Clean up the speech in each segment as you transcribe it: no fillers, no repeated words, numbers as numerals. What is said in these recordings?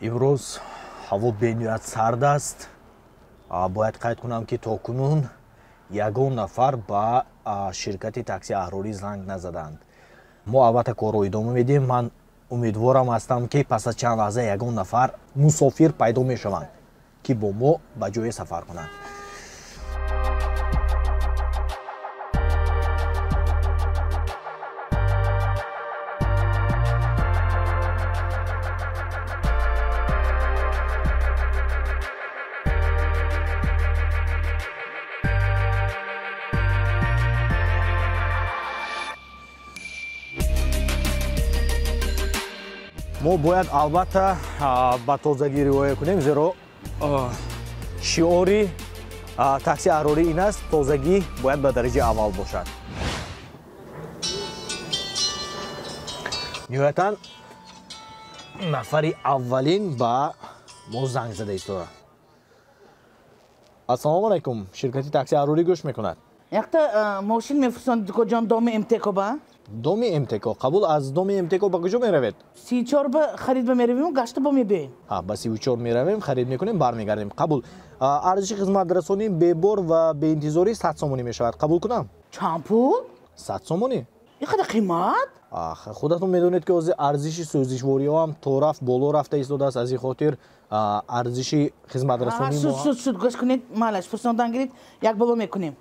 امروز هوا بنیاد سرد است. باید قید کنم که تاکنون یگان نفر با شرکت تاکسی احروری زنگ نزدند. ما البته کار رو ادامه میدیم. من امیدوارم هستم که پس از چند لحظه یگان نفر مسافر پیدا میشوند که با ما به جای سفر کنند. ما باید البته با تازگی رعایت کنیم، زیرا شعاری تاکسی احراری این است: تازگی باید به درجه اول باشد. نهایتاً نفر اولین با ما زنگ زده ایستاده. السلام علیکم، شرکت تاکسی احراری گوش میکند. یک تا ماشین میفرستند کجا؟ دام امتکو با دام امتکو قبول از دام امتکو به کجا میروید؟ 34 با خرید میرویم و گشت با میبیم. با 34 میرویم، خرید میکنیم، برمیگردیم. قبول. ارزش خدمت رسانی به بار و به انتظاری 100 سومونی میشود. قبول کنم؟ چند پول؟ 100 سومونی. اینقدر قیمت؟ خودتون میدونید که ارزش سوزشواری ها هم تو رفت بالا رفته ایستاده است. از این خاطر ارزش خدمت رسانی سود گوش کنید، مالش فرستادن گیرید یک بابا میکنیم.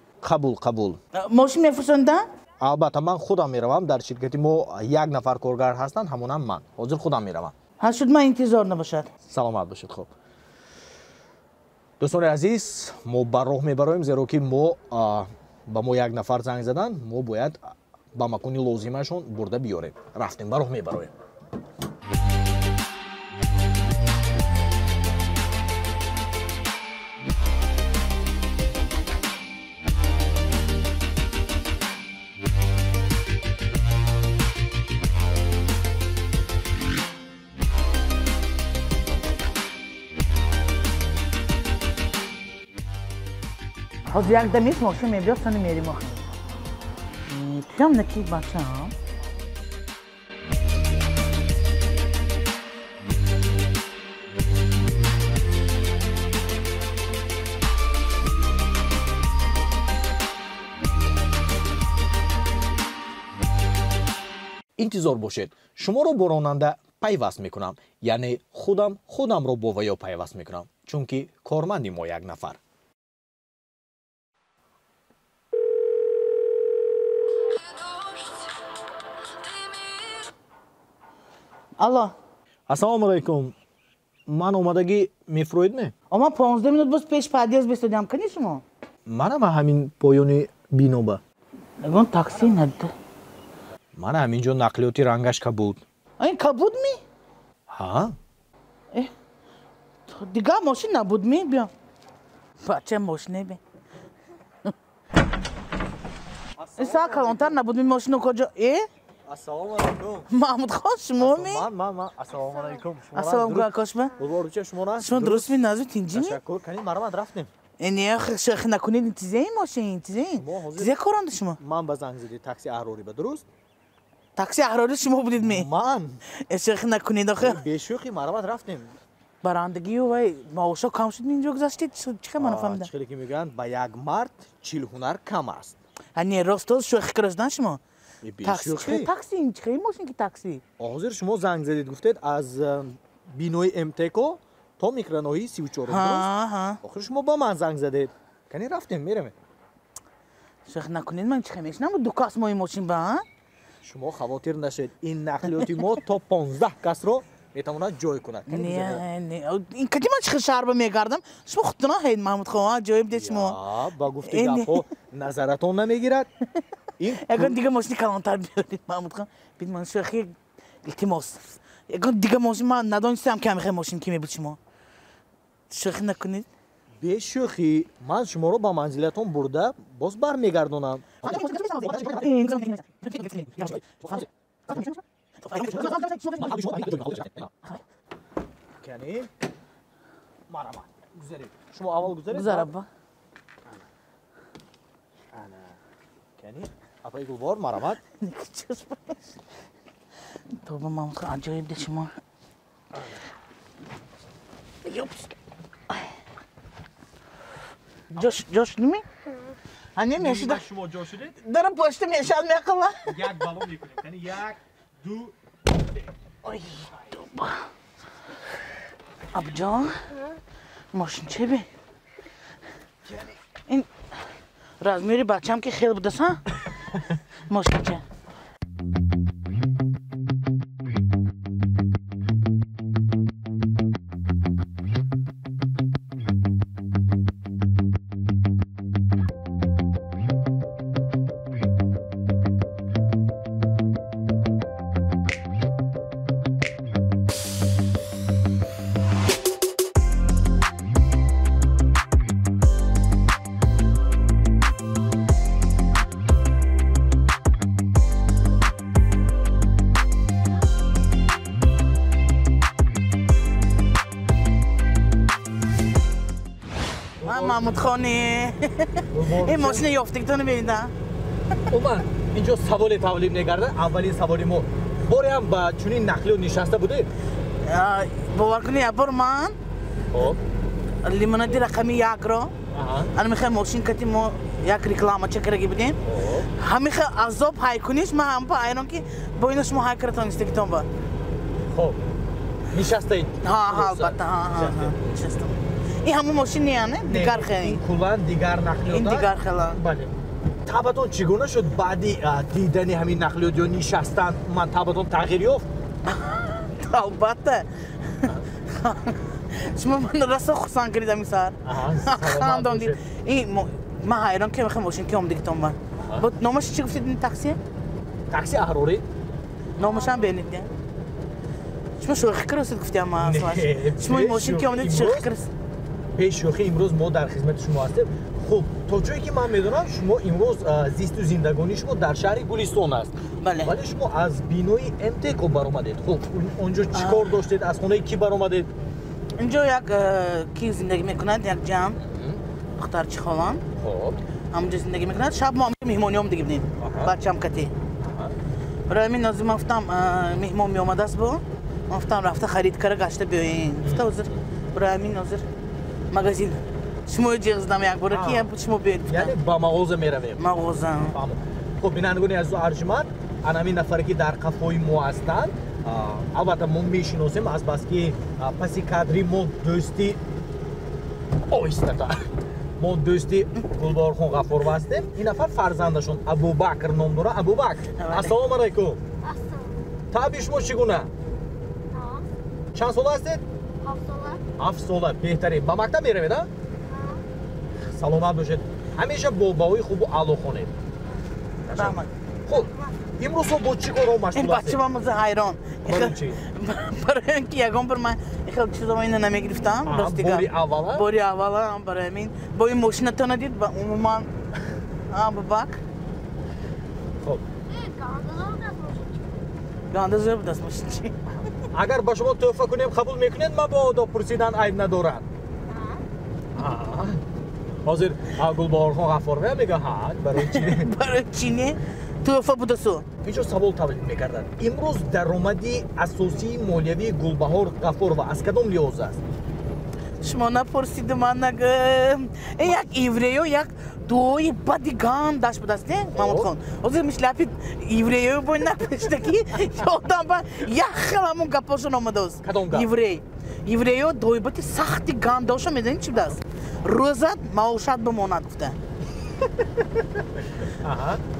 قبول. ماشین میفرستندن؟ البته من خودم میروم. در شرکت ما یک نفر کارگر هستند، همونم من. حاضر خودم میروم. شد من انتظار نباشد. سلامت باشید. خب دوستان عزیز، ما بر راه میبریم، زیرا که ما با ما یک نفر زنگ زدن. ما باید با مکانی لازمشون برده بیاریم. رفتیم، بر راه میبریم. حاضر یک دمیست ماشین میبیاد سانی میریم آخر. تویم نکی بچه ها. انتظار باشید. شما رو با راننده پیوست میکنم. یعنی خودم رو با ویا پیوست میکنم. چون که کارمندی ما یک نفر. الله. السلام علیکم. من اومدگی میفرویدمی؟ اما 15 минут باز پیش подъезд بستادیم کنی شما؟ منم همین پایانی بینوبه. نگون تاکسی نده. من همینجا نقلیاتی رنگش کبود. این کبود می؟ ها؟ دیگه ماشین نبود می بیا. بچه ماشینه بی. ایسا کلانتر نبود می ماشینو کجا؟ السلام علیکم. محمود خان شما می؟ من السلام علیکم. السلام علیکم کاشمه. بزرگ شما نه؟ شما درست می نازو تینجی می؟ تشکر کنید. مرحبا رفتیم. نه شیخ نکنید انتظار این ماشین انتظار کارند شما. من به زنگ زدی تاکسی احروری به درست؟ تاکسی احراری شما بودید می؟ من شیخ نکنید آخه. به شوخی مرحبا رفتیم. برندگی و معاشا کم شد اینجا گذاشتید چه من فهمیدم. چخیلی که میگن با یک مرد 40 هنر کم است. هنی راست شوخی کردن شما. تاکسی چه ماشین که تاکسی؟ حاضر شما زنگ زدید گفتید از بینوی امتکو تا میکرانوی 34 درست؟ آخر شما با من زنگ زدید. کنی رفتیم میرم. شیخ نکنید من چه میشنم دو کس ما این ماشین با شما خاطر نشید این نقلیاتی ما تا 15 کس رو میتواند جای کند. نه این کدی من چه شهر میگردم شما خودتون هید محمود خان جای بده شما. با گفتی گفو نظرتون نمیگیرد. اگر دیگه ماشین کلانتر بیارید محمود خان بید من شوخی التماس. اگر دیگه ماشین من ندانستم که میخوام ماشین کی میبود شما. شوخی نکنید. به شوخی من شما رو با منزلتون برده باز برمیگردونم. کنی مرحبا گذارید. شما اول گذارید. گذار ابا. کنی Ай Гулбахор, марҳамат. Тоба мамка аҷоиб да шумо. Ҷош ними? Ане мешуда. Шумо ҷо шудед? Дарам пошта мешад мекала. Як балон мекунем. Кани як, ду, Ой, тоба. Абҷон. Мошин чӣ бе? Ин размери бачам ки хел будаса? Мошинча. Мамуд хони. Ин мошина ёфтагитон мебинида? Уман, инҷо саволе тавлим мегарда. Аввалин саволи мо. Боре ҳам ба чунин нақлиё нишаста будед? бовар кунӣ як бор ман лимонади рақами 1-ро ана мехоем мошин кати мо як рекламача караги будем. Ҳамиха азоб ҳай куниш ман ҳампа айрон ки бо ино шумо ҳай каратон истагитон ба. Хоб. Нишастаед? Албатта, нишастам. ин ҳамон мошин неяне? Дигар хел. Ин кулан дигар нақлиёт. Ин дигар хела. Бале. Табатон чӣ гуна шуд баъди дидани ҳамин нақлиёт ё нишастан ман табатон тағйир ёфт? Албатта. шумо ман раста хурсанд кардид ҳамин сар. Хандон дид. Ин ман ҳайрон ки мехоем мошин ки омадагитон ба. номаш чӣ гуфтид ин такси? Такси Ахрори? номашам бенид не? шумо шӯхӣ карасид гуфтиам ман аслан. шумо ин мошин ки омадед шӯхӣ карасид? бешӯхӣ имрӯз мо дар хизмати шумо ҳастем. Хуб, то ҷое ки ман медонам шумо имрӯз зисту зиндагонии шумо дар шаҳри Гулистон аст. Бале. Вале шумо аз бинои МТК баромадед. Хуб, онҷо чӣ кор доштед? Аз хонаи кӣ баромадед? инҷо як ки зиндагӣ мекунад, як ҷамъ духтарчи холам. Хоб. ҳамонҷо зиндагӣ мекунад. шаб мо меҳмонӣ омадагӣ будем. бачам кати. барои ҳамин нозир ман гуфтам меҳмон меомадааст бо. ман гуфтам рафта харид кара гашта биёен. гуфта ҳозир барои ҳамин нозир магазин шумо ҷиғздам як бора ки шумо биёед. Яъне ба мағоза меравем. мағоза. Хуб, бинандагони азизу арҷуманд, ана ҳамин нафаре ки дар қафои мо ҳастанд, албатта мо мешиносем азбаски паси кадри мо дӯсти оҳистата мо дӯсти Гулбахор Гаффорова ҳастем. Ин нафар фарзандашон Абубакр ном дорад. Абубакр, ассалому алайкум. Таби шумо чӣ гуна? Чанд сола ҳастед? 7 сола. Беҳтарин. Ба мактаб меравед, а? Саломат бошед. ҳамеша бо баҳои хубу аъло хонед. Хуб, имрӯз бо чӣ корҳо машғул ин бача ман муза ҳайрон. барои ин ки ягон бар ман ин хел чизо ина намегирифтам. Бори аввала? Бори аввала барои ҳамин бо ин мошинатона дид ба умуман Абубакр. Хуб. гандазор будаст мошин чи? Агар ба шумо тӯҳфа кунем қабул мекунед? Мабодо пурсидан айб надорад. ҳозир Гулбахор Гаффорова мега ҳа, барои чӣ? барои чӣ не? тӯҳфа будасу? инҷо савол тавлид мегардад. имрӯз даромади асосии молиявии Гулбахор Гаффорова аз кадом лиҳоз аст? шумо напурсиду ман нагӯм. як евреё як дуои бади гандаш будааст не Мамудхон? ҳозир мишляпи евреё бо напештаки ёдам ба як хел ҳамон гапошон омадааст. Кадом гап? евреё дуоибати сахти гандоша медонед чӣ будааст? рӯзат маошат бимонад гуфта.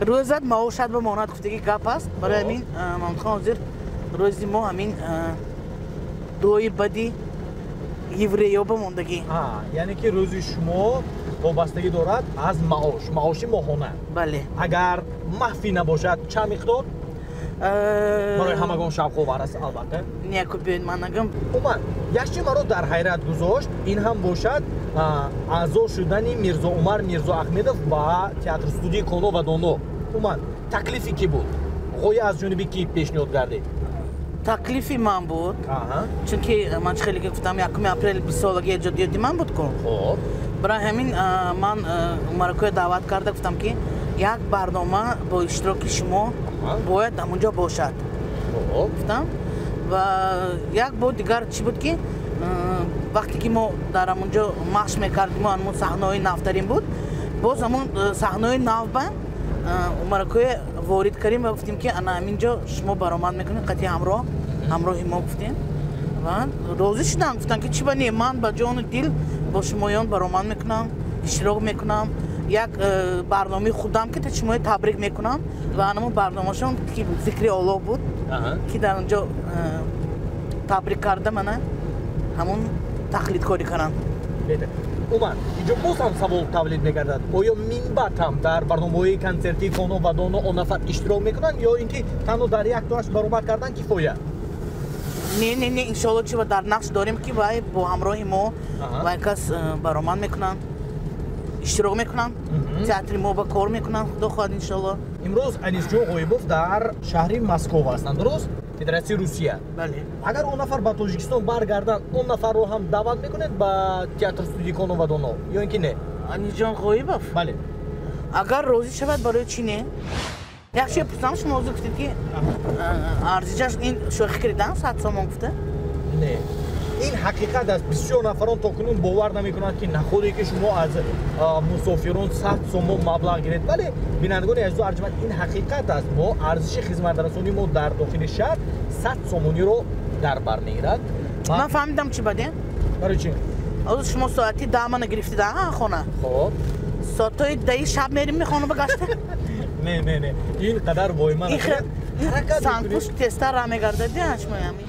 рӯзат маошат бимонад гуфтаги гап аст. барои ҳамин Мамудхон ҳозир рӯзи мо ҳамин дуои бади евреё бимондагӣ. яъне ки рӯзи шумо вобастагӣ дорад аз маоши моҳона. бале. агар маҳфӣ набошад чанд миқдор? барои ҳамагон шавқовар аст албатта. неяко биёед ман нагӯм. уман якчи маро дар ҳайрат гузошт. ин ҳам бошад аъзо шудани Мирзо Умар Мирзо Ахмедов ба театрстудияи Коно ва Доно. уман таклифи кӣ буд? ғоя аз ҷониби кӣ пешниҳод гардид? таклифи ман буд. чунки ман хеле гуфтам 1 апрел 20 солаги эҷодиёти ман буд ку. барои ҳамин ман маракӯя даъват карда гуфтам ки یک برنامه با اشتراک شما باید در اونجا باشد. گفتم و یک بار دیگر چی بود که وقتی که ما در اونجا مشق میکردیم همون صحنه‌های نفترین بود، باز همون صحنه‌های نو به مرکوی وارد کردیم و گفتیم که انا همینجا شما برآمد میکنید قطعی همراه ما گفتیم و راضی شدن. گفتن که چی بنی من با جان و دل با شمایان برآمد میکنم، اشتراک میکنم. یک برنامه خودم که شما تبریک میکنم و همون برنامه‌شون که ذکر الله بود که در اونجا تبریک کرده منه همون تقلید کاری کنن. اومد اینجا باز هم سوال تولید میگردد آیا منبت هم در برنامه‌های کنسرتی فانو و دانو آن نفر اشتراک میکنن یا اینکه تنها در یک دوش برآمد کردن کفایه؟ نه انشالله چی در نقش داریم که با همراه ما و کس برآمد میکنن، اشتراک میکنن، تئاتر ما با کار میکنن. خدا خواهد انشالله. امروز انیسجون غایبوف در شهر مسکو هستند، درست؟ فدراسیون روسیه. بله. اگر اون نفر به تاجیکستان برگردن اون نفر رو هم دعوت میکنید با تئاتر استودیوی کانو و دانو یا اینکه نه؟ انیسجون غایبوف؟ بله. اگر راضی شود برای چی نه؟ یک چیز پرسیدم شما موضوع گفتید که ارزشش این شوخی کردن 100 سوم گفته؟ نه. این حقیقت است. بسیار نفران تا کنون باور نمیکنند که نخودی که شما از مسافران 100 سوم مبلغ گیرید، ولی بینندگان عزیز و ارجمند این حقیقت است. ما ارزش خدمت رسانی ما در داخل شهر 100 سومونی رو در بر میگیرد. من فهمیدم چی بده؟ برای چی؟ از شما ساعتی 10 من گرفتید خونه. خب ساعتای 10 شب میریم میخوانم بگشته؟ نه این قدر وای من حرکت سانکوش تستر را میگرده دیانش میامی.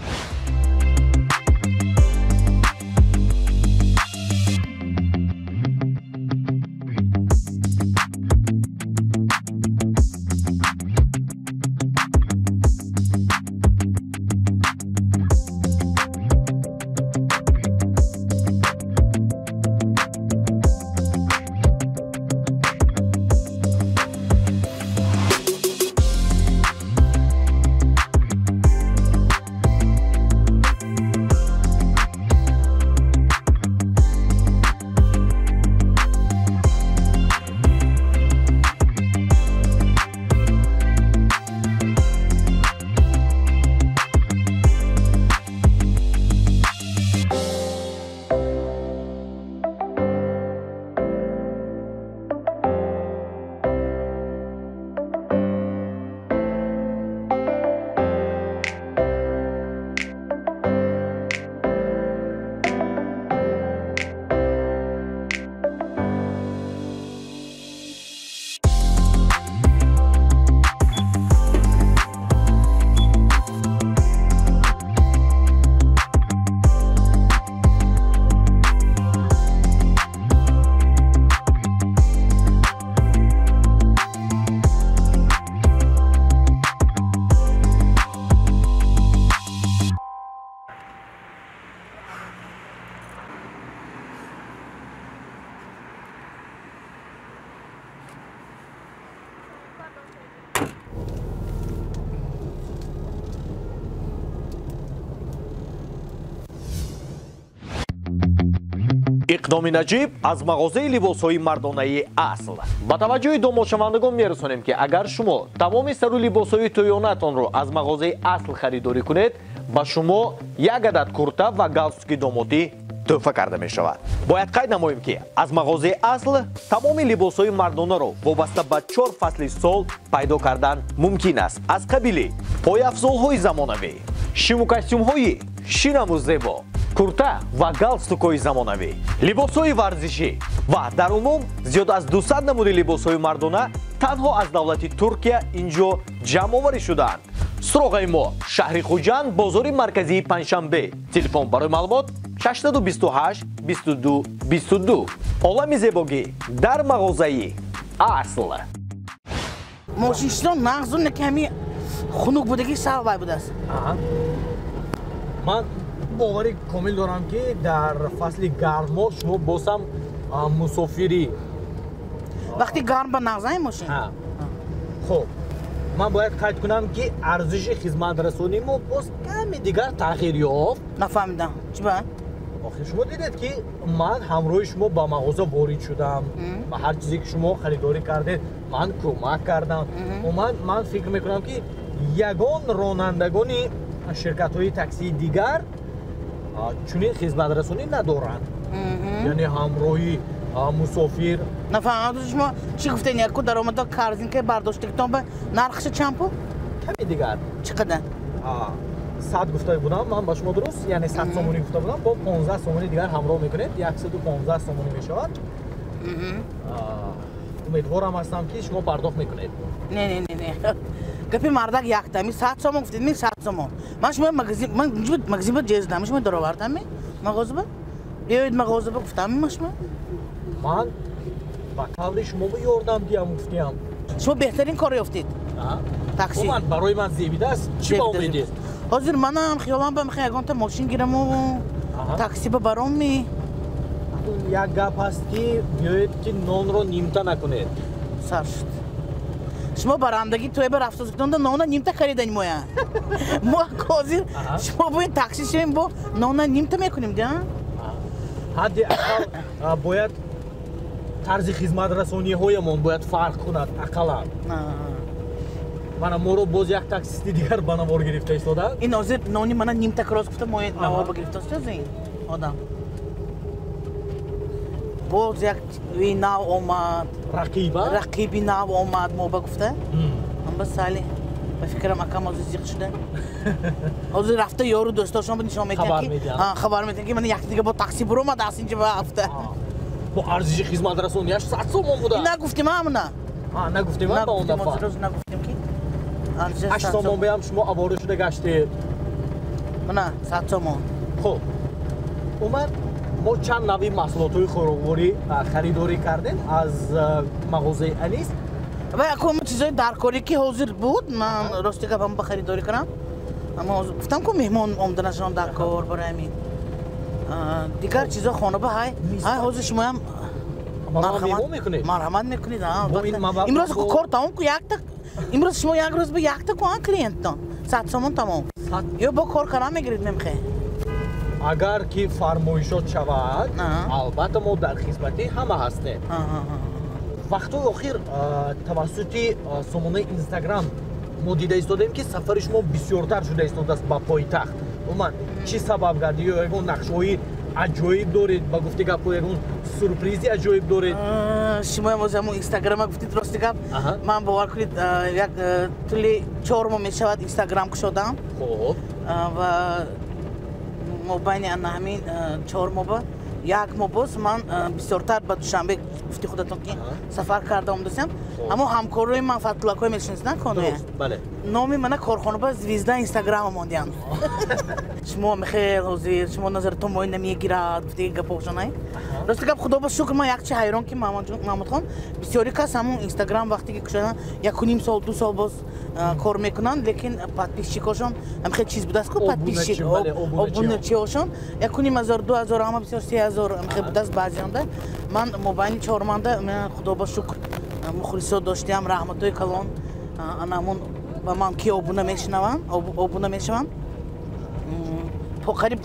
اقدام نجیب از مغازه لباس‌های مردانه اصل. با توجه دانشمندگان می‌رسانیم که اگر شما تمام سر لباس‌های تویانتان رو از مغازه اصل خریداری کنید، با شما یک عدد کرتا و گالستوک دامادی تحفه کرده می شود. باید قید نماییم که از مغازه اصل تمام لباس‌های مردانه رو وابسته به 4 فصل سال پیدا کردن ممکن است. از قبیل پایافزال‌های زمانوی، شیمو کостюм‌های شینم زیبا، کورتا و галстук‌های زمانوی، لباس‌های ورزشی و در عموم زیاد از 200 نمود لباس‌های مردانه تنها از دولت ترکیه اینجا جمع آوری شدند. سراغ ما شهر خوجند، بازار مرکزی پنجشنبه. تلفن برای معلومات 628 22 22. عالم زیبایی در مغازه اصل. ماشینشون مغزون کمی خنک بودگی سبب بوده است. من باوری کامل دارم که در فصل گرما شما بازم مسافری وقتی گرم به نغزه ماشین. خب من باید قید کنم که ارزش خدمت رسانی ما باز کمی دیگر تغییر یافت. نفهمیدم چی باید؟ آخه شما دیدید که من همراه شما با مغازه وارد شدم و هر چیزی که شما خریداری کردید من کمک کردم من فکر میکنم که یگان رانندگان شرکت‌های تاکسی دیگر چنین خدمت رسانی ندارند یعنی همراهی مسافر نفهمیدم شما چی گفتین یک درآمد کارزین که برداشتیتون به نرخش چند پول کمی دیگر چقدر 100 گفته بودم من با شما درست یعنی 100 سومونی گفته بودم با 15 سومونی دیگر همراه میکنید 115 سومونی میشود امیدوارم هستم که شما پرداخت میکنید نه گپی مردک یک تامی 100 سومون گفتید می 100 سومون من شما مغازه جز دامش من درو آوردم می مغازه بیایید مغازه گفتم می شما من با قبل شما به یاردم دیام گفتم شما بهترین کاری افتید تاکسی من برای من زیبیده است چی با امیدید حاضر منم خیالم به میخوام یگان تا ماشین گیرم و تاکسی به برام می یک گپ هست که بیایید که نان رو نیمتا نکنید سر شد شما برندگی توی به رفت داشتند نان نیمتا خریدن مویا ما حاضر شما با این تاکسی شیم با نان نیمتا میکنیم دیگه حدی اقل باید طرز خدمت رسانی هایمان باید فرق کند اقلا من ما رو باز یک تاکسیستی دیگر به نوار گرفته ایستاده این حاضر نانی من نیمتا کراس گفته ما نوار بگرفته است از این آدم باز یک ناو آمد رقیبی ناو آمد ما بگفته من بس سالی به فکرم اکم از زیق شده حاضر رفته یارو دوستاشون بود نشان میتن که خبر میتن که من یک دیگه با تاکسی برو ما دست اینجا هفته با ارزش خدمت رسانیش 100 سومون بوده نگفتیم همونه نگفتیم من با اون دفعه نگفتیم که 8 سومون بیام شما آواره شده گشتید نه 100 سومون خب اومد ما چند نوع محصولات خوراکواری خریداری کردیم از مغازه انیس و اکو چیزای درکاری که حاضر بود من راستی که هم خریداری کنم اما گفتم که مهمان آمدنشان درکار برای همین دیگر چیزا خانه به های حاضر شما هم مرحمت میکنید امروز کار تمام که یک تا امروز شما یک روز به یک تا کوان کلینتان 100 سومون تمام یا با کار کردن میگیرید نمیخواه اگر که فرمایشات شود البته ما در خدمتی همه هستیم وقتی آخر توسط سامانه اینستاگرام ما دیده ایستادیم که سفر شما بسیارتر شده ایستاده است با پایتخت اومد چی سبب گردی یا یکون نقشه‌های عجایب دارید با گفته گپ یکون سورپرایزی عجایب دارید شما هم از همون اینستاگرام گفتید راستی گپ من باور کنید یک طولی 4 ماه میشود اینستاگرام شدم خب و مبین همین 4 ماه یک ماه باز من بسیارتر به دوشنبه گفتی خودتون که سفر کردم داشتم اما همکارای من فتلکای میشناسید نکنه بله نامی من کارخانه با زویزده اینستاگرام ماندیان شما میخیر حاضر شما نظرتون ما نمیگیرد گفتی گپاشون نه راست گپ خدا با شکر من یک چی حیران که محمد خان بسیاری کس همون اینستاگرام وقتی که کشیدن 1.5 سال 2 سال باز کار میکنن لیکن подписчикاشون هم خیلی چیز بود است که подписчик обуначиошон 1.5 2000 اما بسیار 3000 هم خیلی بود است بعضی انده من موبایل 4 مانده من خدا با شکر مخلصات داشتم رحمتای کلان انامون با من کی обуна میشوم تو قریب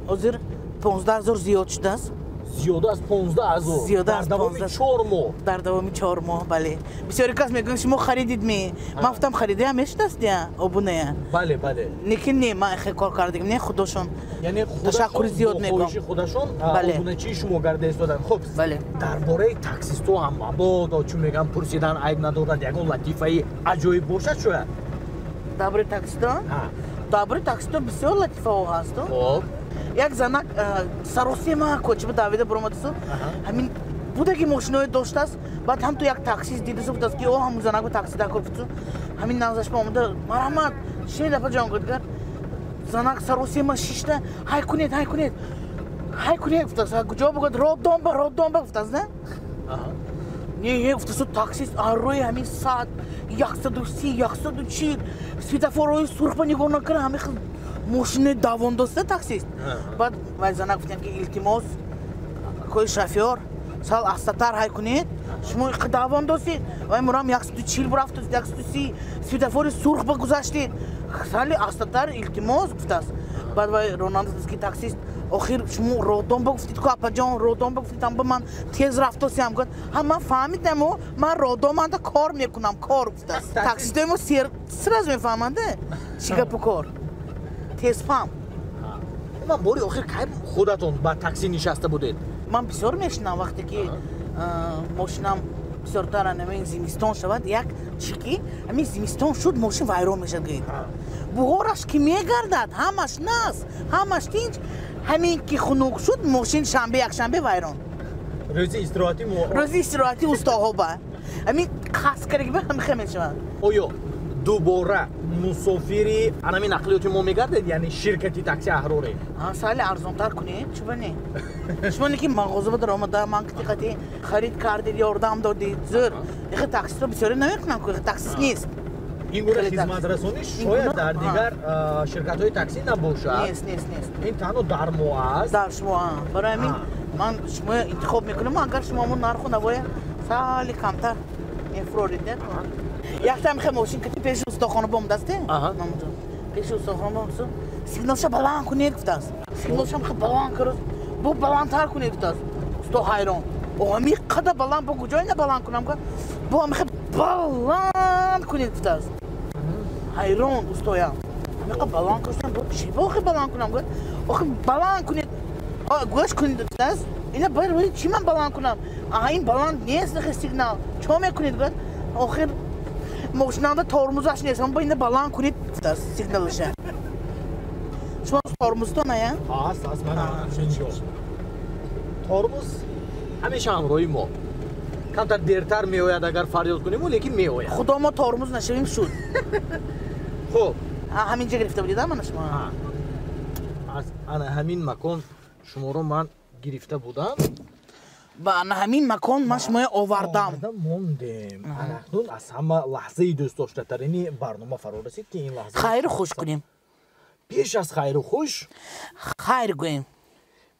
حاضر 15000 زیاد شده است زیاده از 15000 در دوام 4 ماه در دوام 4 ماه بله بسیاری کس میگن شما خریدید می من گفتم خریده همیشه است دیگه обуна بله لیکن نه من خیلی کار کردم نه خودشون یعنی تشکر زیاد میگم خودشون обуна چی شما گرده ایستادن خب بله درباره تاکسیستو هم مبادا چون میگم پرسیدن عیب ندارد یگان لطیفه عجایب باشد شاید درباره تاکسیستو بسیار لطیفه هست خب یک زنک سروسی ما کوچه به داویده برآمده است همین بوده که ماشینای داشته است بعد هم تو یک تاکسی دیده است که او هم زنک تاکسی دکور بود همین نازش با اومده مرحمت شی دفعه جان گفتگار زنک سروسی ما شیشته های کنید گفت کجا بگید رود دام گفت است نه نه گفت است تاکسی آروی همین ساعت 130 140 سپیدافورای سرخ نگاه نکنه همین ماشین دووندسته تاکسیست بعد وای زنک گفتن که التماس کوی شافیور سال استاتر های کنید شما دووندستید وای مرام 140 برافت 130 سپیدافور سرخ بگذاشتید سال استاتر التماس گفت است بعد وای روناند است که تاکسیست آخر شما رادام بگفتید که اپا جان رادام بگفتید هم به من تیز رفتاسی هم گفت هم من فهمیدم و من رادام هم کار میکنم کار گفته است تاکسی دایمو سر از میفهمنده چیگه پو کار تیز فهم من باری آخر که خودتون با تاکسی نشسته بودید من بسیار میشنم وقتی که ماشینم بسیار ترانه این زمستان شود یک چیکی همین زمستان شد ماشین ویران میشد گید بهارش که میگردد همش ناس همش تینج همین که خنک شد ماشین شنبه یک شنبه ویران روزی استراحتی استاها با همین خاص کرده به هم خیلی میشود آیا دوباره مسافری انمی نقلیاتی ما میگردید یعنی شرکتی تاکسی احروری سال ارزان تر کنید چه بنی شما که مغازه بدر آمده من که خرید کردید یاردم دادید زور دیگه تاکسی رو بسیاری نمیکنم که تاکسی نیست این گونه خدمت رسانی شاید در دیگر شرکت های تاکسی نباشد نیست این تنها در ما است در شما برای همین من شما انتخاب میکنم اگر شما من نرخو نباید سالی کمتر این فروریده یک تایم خیلی ماشین که پیش استخوان بام دسته پیش استخوان بام دسته سیگنالش بلند کنید گفته است سیگنالش هم خیلی بلند کرد بو بلندتر کنید گفته است تو حیران او همی قدر بلند با کجایی نه بلند کنم که بو همی خیلی بلند کنید گفته است حیران استویم همی خیلی بلند کردم بو چی با خیلی بلند کنم که آخه بلند کنید گوش کنید گفته است اینا باید چی من بلند کنم این بلند نیست نخی سیگنال چه میکنید گفت آخر ماشیناندا ترمزش نیست با اینه بلند کنید سیگنالشه شما ترمز تو نه هست من ترمز همیشه همراهی ما کمتر دیرتر میآید اگر فریاد کنیم لیکن میآید خدا ما ترمز نشویم شد خب همینجا گرفته بودید من شما از انا همین مکان شما رو من گرفته بودم با همین مکان من شما آوردم موندیم اکنون از همه لحظه دوست داشته ترینی برنامه فرا رسید که این لحظه خیر خوش کنیم پیش از خیر و خوش خیر گوییم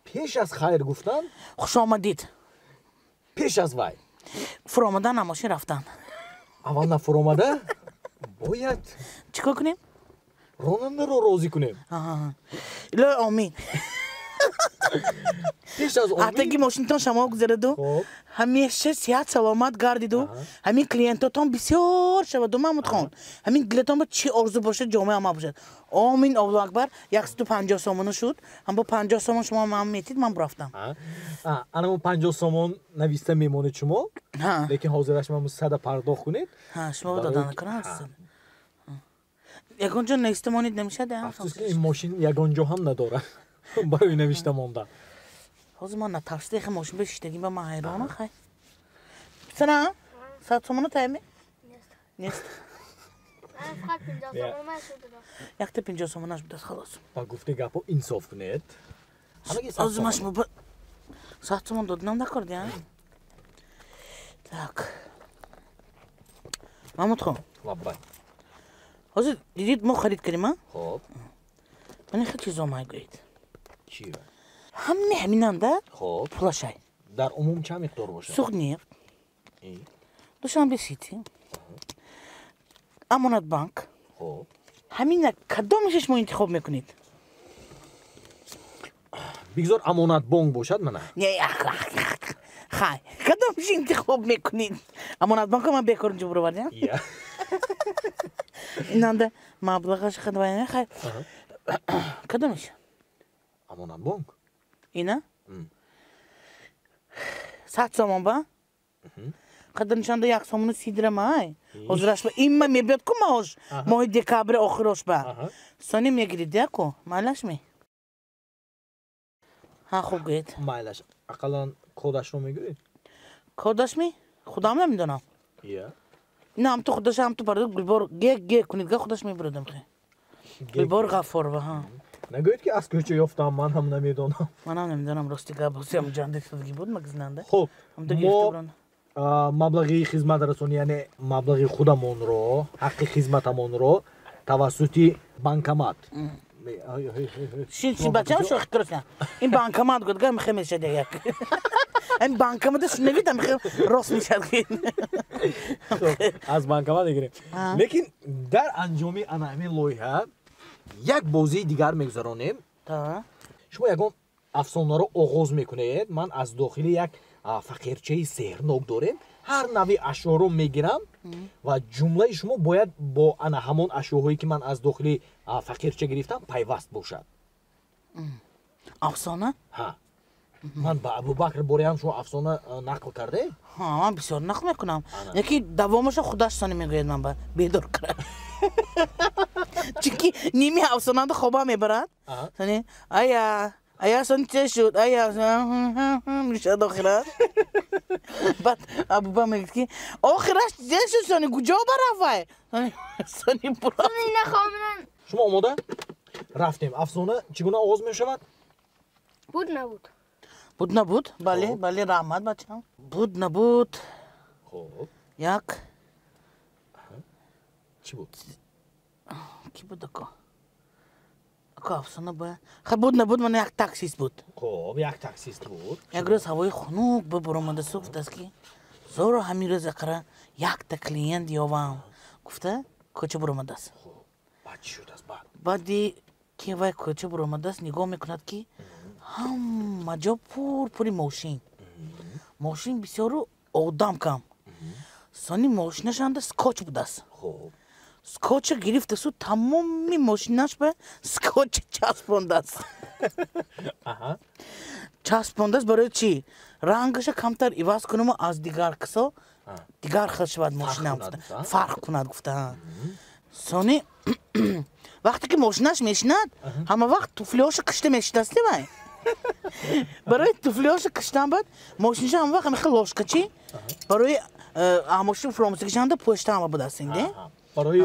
پیش از خیر گفتن خوش آمدید پیش از وای فرو آمدن ماشین رفتن اول نه فرو آمده باید چیکار کنیم راننده رو راضی کنیم لا آمین پیش از امید حتی که ماشینتان شما گذرد و همیشه صحت سلامت گردید و همین کلینتاتان بسیار شود و محمود خان همین دلتان با چی آرزو باشه جامعه هم باشد آمین الله اکبر 150 سومانه شد هم با 50 سومان شما من میتید من برفتم انا 50 سومان نویسته میمونه شما لیکن حاضرش من 100 پرداخت کنید شما دادن کنه هستن یگانجا نویسته مانید نمیشه ده افسوس که این ماشین یگانجا هم نداره برای نوشته مانده حاضر من نترسته خیلی ماشین بشیدگیم با من حیرانه خیلی بسنه 100 سومانه تایمه؟ نیست یک تا 50 سومانش بوده خلاص با گفته گپا انصاف کنید حاضر من شما 100 سومان دادنم نکردی ها tak محمود خان حاضر دیدید ما خرید کردیم ها؟ خب من خیلی چیزا میگوید چی را؟ همین هم ده خب پولاشای در عموم چه مقدار باشه؟ سوق نیفت دوشنبه سیتی امانت بانک خب همین کدامش شما انتخاب میکنید؟ بگذار امانت بانک باشد منه؟ نه خیلی کدامش انتخاب میکنید؟ امانت بانک من بیکار اینجا برو بردیم؟ این هم ده مبلغش خیلی باید خیلی کدامش؟ امانت بانک اینه؟ 100 سومان با؟ قدر نشانده 1 سومانو 30 درهم های حضورش با این من میبید که ماهش ماه دکابر آخرش با سانی میگیرید یکو مالش می ها خوب گوید مالش اقلا کودش رو میگیرید؟ کودش می؟ خودم نمیدونم نه هم تو خودش هم تو برده گلبار گه کنید گه خودش میبردم خیلی گلبار غفوروا ها نگوید که از کجا یافتم من هم نمیدونم من هم نمیدونم راستی که باسی هم جان دیگه بود مگزننده خب ما مبلغی خدمت رسانی یعنی مبلغی خودمون رو حق خدمتمون رو توسط بانکمات چی بچه‌ها شو خطرسن این بانکمات گفت گم خیلی میشه دیگه این بانکماتش نمیدم راست میشه از بانکمات میگیریم لیکن در انجام همین لایحه یک بازی دیگر میگذارونیم شما یگان афсонаро оғоз мекунед. Ман аз дохили як фақирчаи сеҳрнок дорем. ҳар нави ашъоро мегирам ва ҷумлаи шумо бояд бо ана ҳамон ашъоҳое ки ман аз дохили фақирча гирифтам пайваст бошад. афсона? ҳа. Ман ба Абубакр бореам шумо афсона нақл карде? ҳа, ман бисёр нақл мекунам. яки давомаша худаш сони мегӯяд ман ба бедор карам. чунки ними афсонада хоба мебарад. сони ая сони че шуд, ая мишад охираш. баъд Абуба мегӯяд ки охираш че шуд сони куҷо барафай? сони бурад. шумо омода? рафтем. Афсона чӣ гуна оғоз мешавад? буд набуд. буд набуд? бале, бале, раҳмат бачаам. буд набуд. хоб. як. чӣ буд? ки буд ако? ако афсона бояд. ха буд набуд мана як таксист буд. хоб, як таксист буд. як рӯз ҳавои хунук бибуромадаст гуфтааст ки зоро ҳамин рӯз ақара якта клиент ёвам. гуфта кӯча буромадааст. баъд чӣ шудааст? баъди ки вай кӯча буромадааст нигоҳ мекунад ки ҳама ҷо пури мошин. мошин бисёру одам кам. сони мошинашанда скотч будааст. скотча гирифтасу тамоми мошинаш ба скотча часпондааст. часпондааст барои чӣ? рангаша камтар иваз кунаму аз дигар касо дигар хел шавад мошинам гуфта. фарқ кунад гуфта. сони вақте ки мошинаш мешинад ҳама вақт туфлиҳоша кишта мешидасти вай. барои туфлиҳоша киштан бад мошинаша ҳама вақт ҳамихел лошкачи барои мошин фромуса кишанда пӯшта ҳама будастинде. барои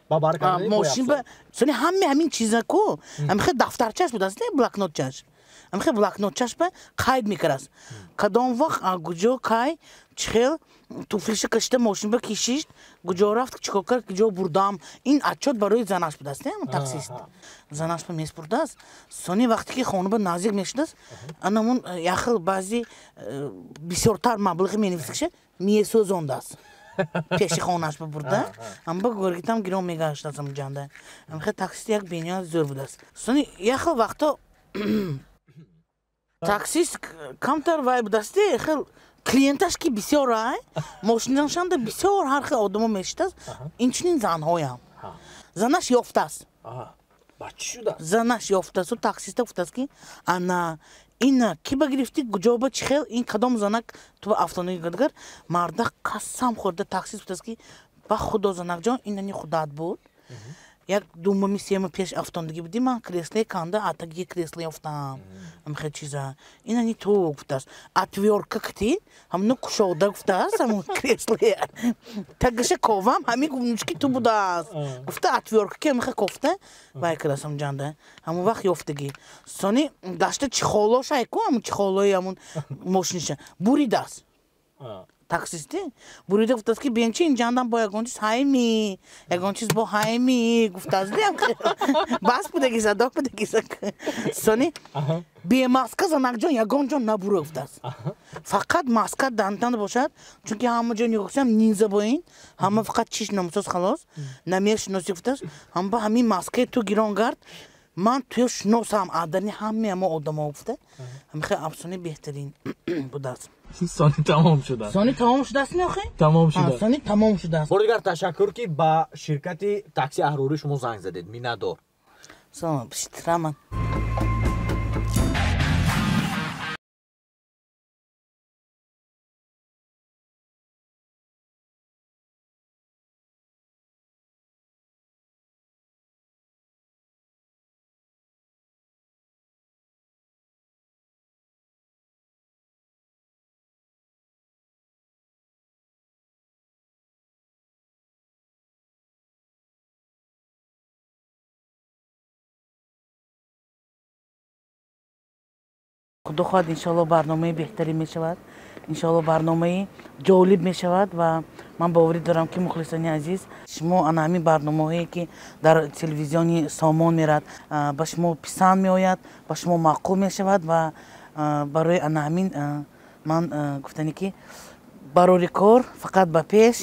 бабар кардани мошин ба сони ҳамин чиза ку ҳамихел дафтарчаш будааст не блокнотчаш. ҳамихел блокнотчаш ба қайд мекардаст. кадом вақт куҷо кай чихел туфлиша кашида мошин ба кишишт куҷо рафт чикор кард куҷо бурдам. ин отчет барои занаш будааст не таксист. занаш ба меспурдааст. сони вақте ки хона ба наздик мешудааст анамон яхел баъзи бисёртар маблағи менависиша месӯзондааст. пеши хонаш ба бурда ам ба горгитам гиром мегаштааст амҷанда. ҳамихел таксист як бениҳоят зӯр будааст. сони яхел вақто таксист камтар вай будасти хел клиенташ ки бисёр ай мошинашанда бисёр ҳар хел одамо мешитаст. инчунин занҳоям. занаш ёфтааст. занаш ёфтаасту таксиста гуфтааст ки ана ина ки ба гирифти куҷо ба чӣ хел ин кадом занак ту ба автонаи гадгар марда қасам хӯрда таксист гуфтааст ки ба худо занакҷон инани худат буд. як думами сема пеш автонаги буди ман кресле канда атаги кресло ёфтам. ҳамихел чиза инани ту гуфтааст. отвёрка кити ҳамно кушода гуфтааст ҳамон кресле тагаша ковам ҳамин гунучки ту будааст. гуфта отвёрка ки ҳамихел кофта вай кардааст амҷанда. ҳамон вақт ёфтагӣ. сони гашта чихолошай ку ҳамон чихолои ҳамон мошиниша буридааст. таксисти бурида гуфтааст ки бенчи инҷандам бо ягон чиз ҳайми ягон чиз бо ҳайми гуфтааст. бас будаги садо будаги сони бемаска занакҷон ягон ҷон набура гуфтааст. фақат маска дантан бошад чунки ҳама ҷо нигоҳ кисам нинза бо ин ҳама фақат чиш намусос халос намешиноси гуфтааст. ҳама ба ҳамин маскаи ту гирон гард ман туё шиносам адани ҳамаи ҳама одамо гуфта. ҳамихел афсонаи беҳтарин будааст. сони тамом шудааст. сони тамом шудааст не охи? тамом шудааст. сони тамом шудааст. бори дигар ташаккур ки ба ширкати такси Ahrori шумо занг задед. миннатдор. салом биситраман. خدا خواهد انشالله برنامه بهتری میشود، انشالله برنامه جالب میشود و من باوری دارم که مخلصان عزیز شما ان همین برنامه‌ای که در تلویزیون سامان میرد با شما پسند میآید، با شما معقول میشود و برای ان همین من گفتنی که برای کار فقط به پیش